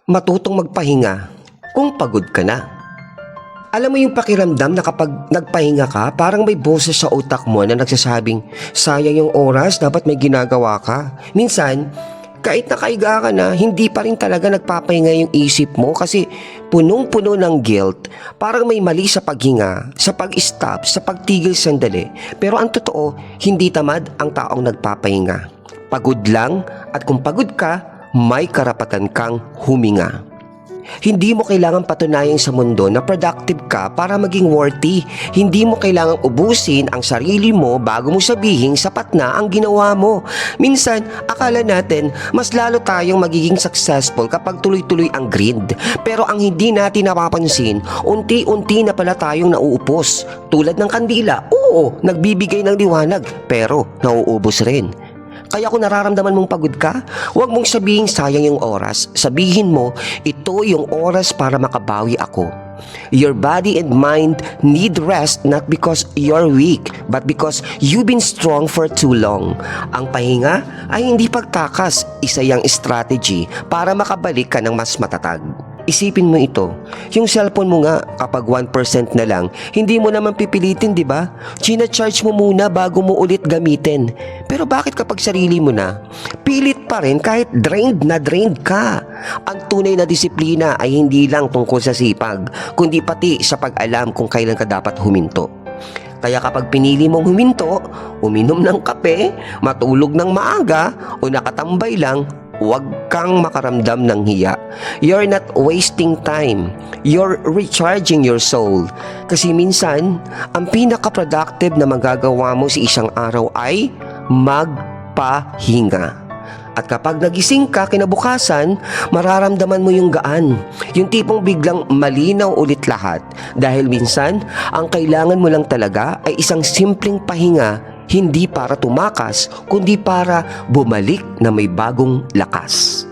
matutong magpahinga kung pagod ka na. Alam mo yung pakiramdam na kapag nagpahinga ka, parang may boses sa utak mo na nagsasabing, sayang yung oras, dapat may ginagawa ka. Minsan, kahit nakaiga ka na, hindi pa rin talaga nagpapahinga yung isip mo kasi punong-puno ng guilt. Parang may mali sa paghinga, sa pag-stop, sa pagtigil sandali. Pero ang totoo, hindi tamad ang taong nagpapahinga. Pagod lang, at kung pagod ka, may karapatan kang huminga. Hindi mo kailangang patunayan sa mundo na productive ka para maging worthy. Hindi mo kailangang ubusin ang sarili mo bago mo sabihin sapat na ang ginawa mo. Minsan, akala natin mas lalo tayong magiging successful kapag tuloy-tuloy ang grind. Pero ang hindi natin napapansin, unti-unti na pala tayong nauupos. Tulad ng kandila, oo, nagbibigay ng liwanag, pero nauubos rin. Kaya kung nararamdaman mong pagod ka, huwag mong sabihin sayang yung oras. Sabihin mo, ito yung oras para makabawi ako. Your body and mind need rest not because you're weak, but because you've been strong for too long. Ang pahinga ay hindi pagtakas, isa yung strategy para makabalik ka ng mas matatag. Isipin mo ito, yung cellphone mo nga kapag 1% na lang, hindi mo naman pipilitin, di ba? China-charge mo muna bago mo ulit gamitin. Pero bakit kapag sarili mo na, pilit pa rin kahit drained na drained ka? Ang tunay na disiplina ay hindi lang tungkol sa sipag, kundi pati sa pag-alam kung kailan ka dapat huminto. Kaya kapag pinili mong huminto, uminom ng kape, matulog ng maaga, o nakatambay lang, huwag kang makaramdam ng hiya. You're not wasting time. You're recharging your soul. Kasi minsan, ang pinaka-productive na magagawa mo sa isang araw ay magpahinga. At kapag nagising ka kinabukasan, mararamdaman mo yung gaan. Yung tipong biglang malinaw ulit lahat. Dahil minsan, ang kailangan mo lang talaga ay isang simpleng pahinga, hindi para tumakas, kundi para bumalik na may bagong lakas.